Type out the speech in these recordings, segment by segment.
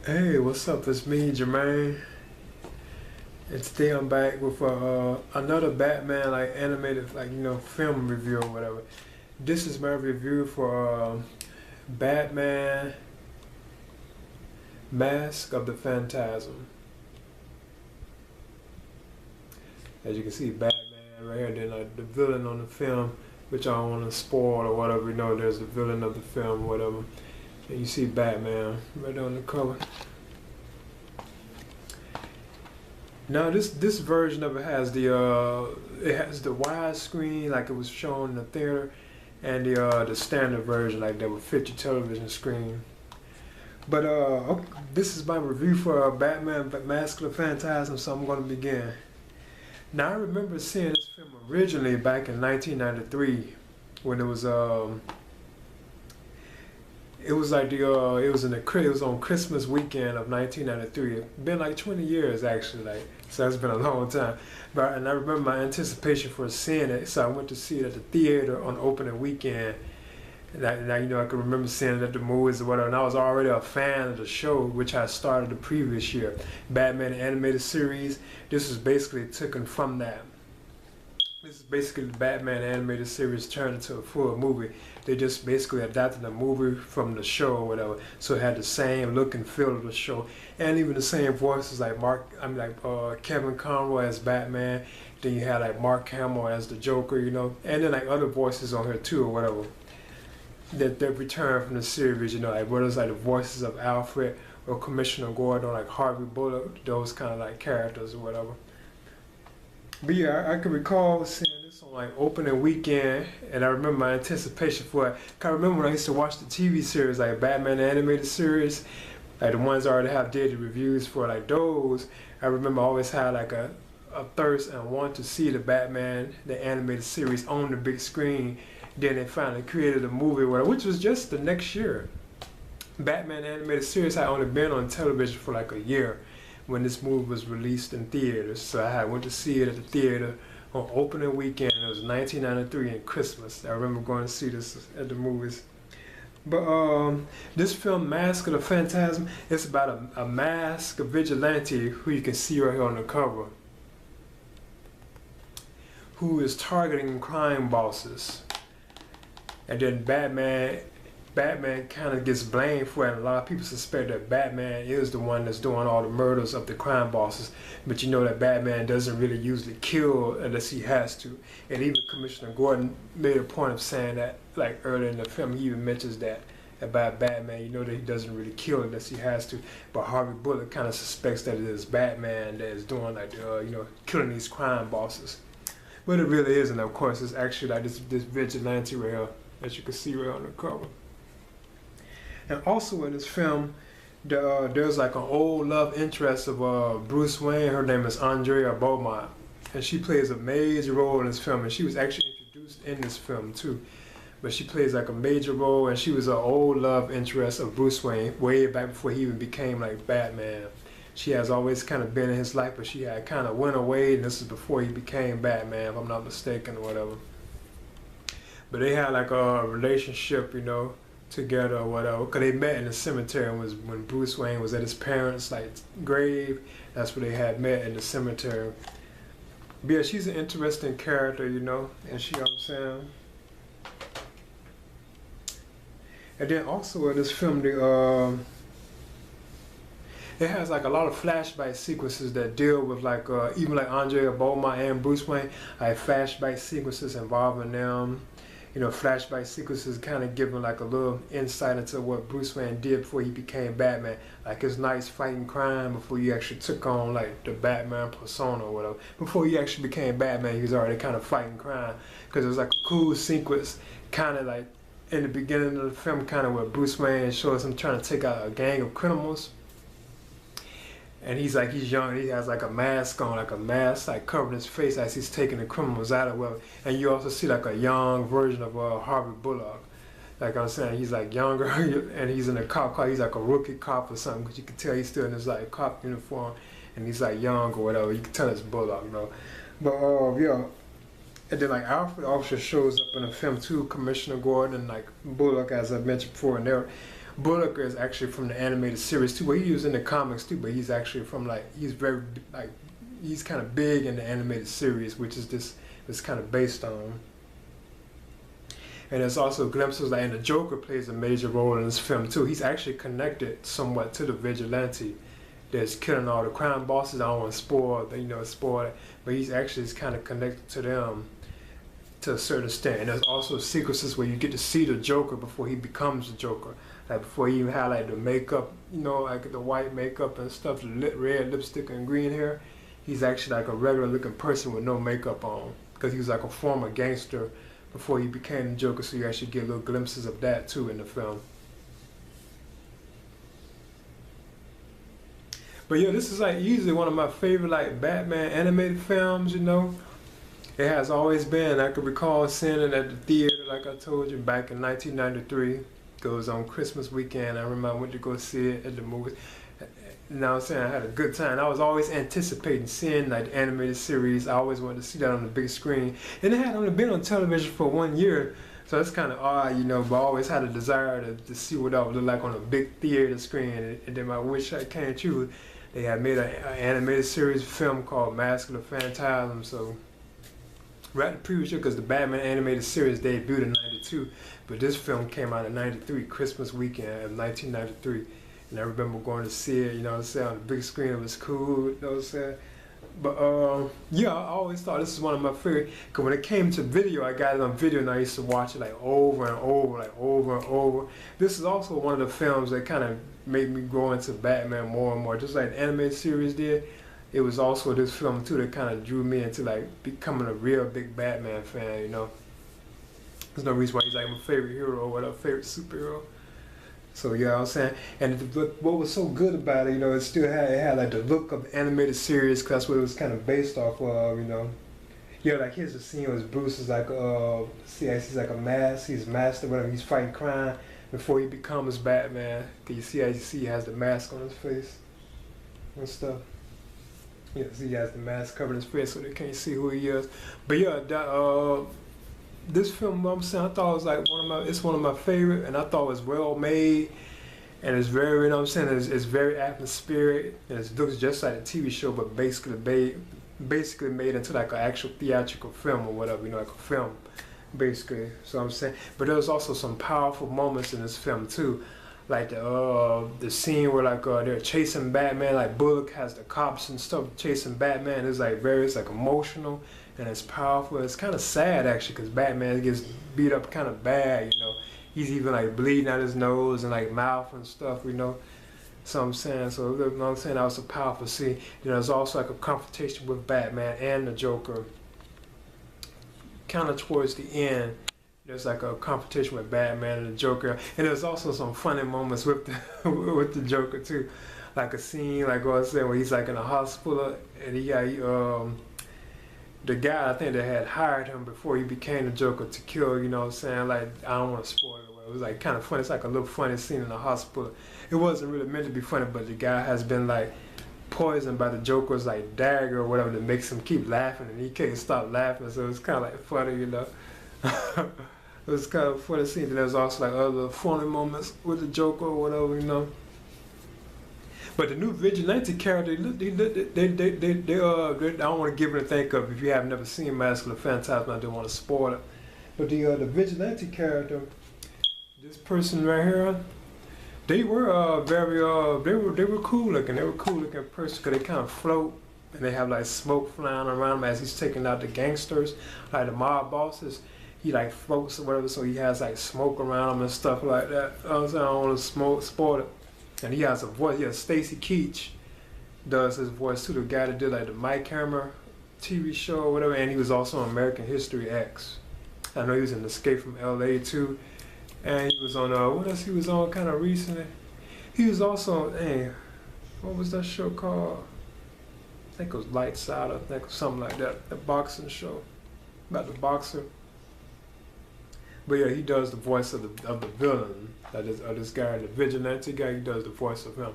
Hey, what's up? It's me, Jermaine, and today I'm back with another Batman like animated film review or whatever. This is my review for Batman: Mask of the Phantasm. As you can see, Batman right here. Then the villain on the film, which I don't want to spoil or whatever. You know, there's the villain of the film, whatever. And you see Batman right there on the cover. Now this version of it has the widescreen like it was shown in the theater, and the standard version like that would fit your television screen. But this is my review for Batman Mask of the Phantasm, so I'm going to begin. Now I remember seeing this film originally back in 1993 when it was like it was it was on Christmas weekend of 1993. It's been like 20 years actually, like so that's been a long time. And I remember my anticipation for seeing it, so I went to see it at the theater on opening weekend. And I can remember seeing it at the movies or whatever. And I was already a fan of the show, which I started the previous year, Batman animated series. This was basically taken from that. This is basically the Batman animated series turned into a full movie. They just basically adapted the movie from the show or whatever, so it had the same look and feel of the show, and even the same voices like Kevin Conroy as Batman. Then you had like Mark Hamill as the Joker, and then like other voices on here too or whatever. That returned from the series, like whether it's like the voices of Alfred or Commissioner Gordon or like Harvey Bullock, those kind of like characters or whatever. But yeah, I can recall seeing this on like opening weekend, and I remember my anticipation for it. I remember when I used to watch the TV series, like Batman the animated series, like the ones I already have did the reviews for, like those. I remember I always had like a thirst and want to see the Batman the animated series on the big screen. Then they finally created a movie, which was just the next year. Batman animated series had only been on television for like a year when this movie was released in theaters. So I went to see it at the theater on opening weekend. It was 1993 and Christmas. I remember going to see this at the movies. But this film, Mask of the Phantasm, it's about a mask, a vigilante who you can see right here on the cover, who is targeting crime bosses. And then Batman kind of gets blamed for it, and a lot of people suspect that Batman is the one that's doing all the murders of the crime bosses. But you know that Batman doesn't really usually kill unless he has to. And even Commissioner Gordon made a point of saying that, like earlier in the film, he even mentions that about Batman, that he doesn't really kill unless he has to. But Harvey Bullock kind of suspects that it is Batman that is doing like killing these crime bosses. But it really isn't. Of course, it's actually like this vigilante right here, as you can see right on the cover. And also in this film, there's like an old love interest of Bruce Wayne. Her name is Andrea Beaumont, and she plays a major role in this film. And she was actually introduced in this film too, but she plays like a major role. And she was an old love interest of Bruce Wayne way back before he even became like Batman. She has always kind of been in his life, but she had kind of went away, and this is before he became Batman, if I'm not mistaken, or whatever. But they had like a relationship, together or whatever, because they met in the cemetery. When Bruce Wayne was at his parents' like grave. That's where they had met, in the cemetery. But yeah, she's an interesting character, and she, what I'm saying. And then also in this film, it has like a lot of flashback sequences that deal with like even like Andrea Beaumont and Bruce Wayne, like flashback sequences involving them. Flashback sequences kind of giving like a little insight into what Bruce Wayne did before he became Batman, like his nights fighting crime before he actually took on like the Batman persona or whatever. Before he actually became Batman, he was already kind of fighting crime, because it was like a cool sequence, kind of like in the beginning of the film, kind of where Bruce Wayne shows him trying to take out a gang of criminals. And he's young, and he has like a mask on, like covering his face as he's taking the criminals out of well. And you also see like a young version of Harvey Bullock. Like I'm saying, he's like younger, and he's in a cop car. He's like a rookie cop or something, because you can tell he's still in his like cop uniform, and he's like young or whatever. You can tell it's Bullock, But yeah. And then like Alfred also shows up in the film too, Commissioner Gordon and like Bullock, as I mentioned before, and they're Bullock is actually from the animated series too. Well, he was in the comics too, but he's actually from like he's very like he's kind of big in the animated series, which is this kind of based on. And there's also glimpses like, and the Joker plays a major role in this film too. He's actually connected somewhat to the vigilante that's killing all the crime bosses. I don't want to spoil, spoil it, but he's actually kind of connected to them to a certain extent. And there's also sequences where you get to see the Joker before he becomes the Joker. Like before he even had like the makeup, like the white makeup and stuff, the red lipstick and green hair. He's actually like a regular looking person with no makeup on, because he was like a former gangster before he became the Joker, so you actually get little glimpses of that too in the film. But yeah, this is like easily one of my favorite like Batman animated films, It has always been. I can recall seeing it at the theater, like I told you, back in 1993. It was on Christmas weekend. I remember I went to go see it at the movies. You know what I'm saying? I had a good time. I was always anticipating seeing like the animated series. I always wanted to see that on the big screen. And it had only been on television for 1 year. So it's kind of odd, but I always had a desire to see what that would look like on a big theater screen. And then my wish came true. They had made an animated series film called Mask of the Phantasm. So right the previous year, because the Batman animated series debuted in '92, but this film came out in '93, Christmas weekend of 1993. And I remember going to see it, on the big screen. It was cool, But yeah, I always thought this was one of my favorite. Because when it came to video, I got it on video, and I used to watch it like over and over. This is also one of the films that kind of made me go into Batman more and more, just like the animated series did. It was also this film too that kind of drew me into like becoming a real big Batman fan. There's no reason why he's like my favorite hero or whatever, favorite superhero. So yeah, I'm saying, and what was so good about it, it still had like the look of the animated series, cause that's what it was kind of based off of, Yeah, like here's the scene where Bruce is like, he's like a mask, he's masked or whatever, he's fighting crime before he becomes Batman. Cause you see he has the mask on his face and stuff. Yeah, see he has the mask covering his face so they can't see who he is. But yeah, that this film, I thought it was like one of my favorite, and I thought it was well made, and it's very, it's very atmospheric, and it looks just like a TV show, but basically made into like an actual theatrical film or whatever, like a film, basically. So I'm saying, but there was also some powerful moments in this film too, like the scene where like they're chasing Batman, like Bullock has the cops and stuff chasing Batman. It's like emotional. And it's powerful. It's kind of sad actually, because Batman gets beat up kind of bad. He's even like bleeding out his nose and like mouth and stuff. So I'm saying, that was a powerful scene. There's also like a confrontation with Batman and the Joker. Kind of towards the end, there's like a confrontation with Batman and the Joker, and there's also some funny moments with the Joker too, like a scene like I was saying where he's like in a hospital and the guy I think that had hired him before he became the Joker to kill, like I don't want to spoil it. It was like kind of funny. It's like a little funny scene in the hospital. It wasn't really meant to be funny, but the guy has been like poisoned by the Joker's like dagger or whatever that makes him keep laughing, and he can't stop laughing. So it's kind of like funny, It was kind of funny scene. And there's also like other funny moments with the Joker or whatever, But the new vigilante character, they I don't want to give it a think of if you have never seen Mask of the Phantasm. I don't want to spoil it. But the vigilante character, this person right here, they were they were cool looking. They were cool looking person because they kind of float and they have like smoke flying around them as he's taking out the gangsters, like the mob bosses. He like floats or whatever, so he has like smoke around him and stuff like that. I don't want to spoil it. And he has a voice. Yeah, Stacy Keach does his voice too. The guy that did like the Mike Hammer TV show or whatever, and he was also on American History X. I know he was in Escape from LA too, and he was on what else he was on kind of recently. He was also what was that show called? I think it was Lights Out. I think something like that. The boxing show about the boxer. But yeah, he does the voice of the villain. This guy, the vigilante guy, he does the voice of him.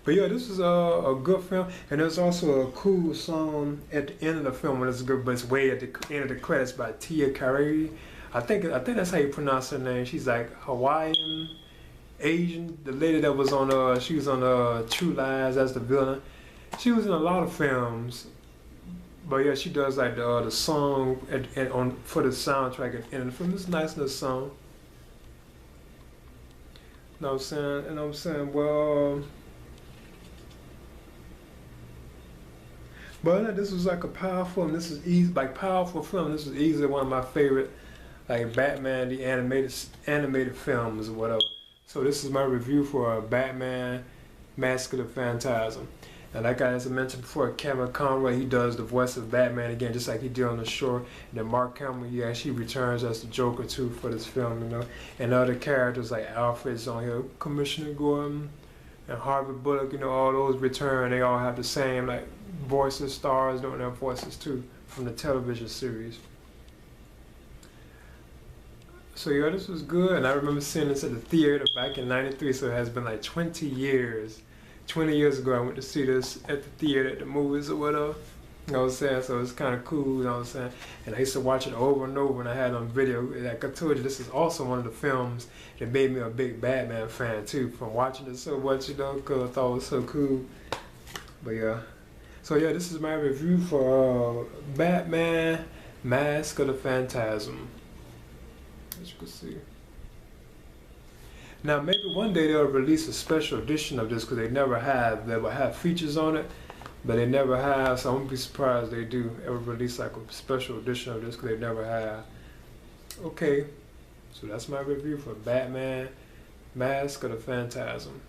But yeah, this is a good film, and there's also a cool song at the end of the film, and it's good, but it's way at the end of the credits by Tia Carrere. I think that's how you pronounce her name. She's like Hawaiian, Asian, the lady that was on she was on True Lies as the villain. She was in a lot of films, but yeah, she does like the song and on for the soundtrack and the film. It's a nice little song. You know what I'm saying? And I'm saying, well, but this was like a powerful, and this is easy, like powerful film. This was easily one of my favorite, like Batman the animated films or whatever. So this is my review for Batman, Mask of the Phantasm. And like as I mentioned before, Cameron Conroy, he does the voice of Batman again, just like he did on the shore. And then Mark Hamill, he actually returns as the Joker too for this film, you know. And other characters like Alfred's on here, Commissioner Gordon, and Harvey Bullock, you know, all those return. They all have the same like voices, stars doing their voices too from the television series. So yeah, this was good, and I remember seeing this at the theater back in '93. So it has been like 20 years. 20 years ago, I went to see this at the theater at the movies or whatever. You know what I'm saying? So it's kind of cool, you know what I'm saying? And I used to watch it over and over, and I had it on video. Like I told you, this is also one of the films that made me a big Batman fan too, from watching it so much, you know, because I thought it was so cool. But yeah. So yeah, this is my review for Batman, Mask of the Phantasm. As you can see. Now maybe one day they'll release a special edition of this because they never have. They will have features on it, but they never have. So I won't be surprised they do ever release like a special edition of this because they never have. Okay, so that's my review for Batman, Mask of the Phantasm.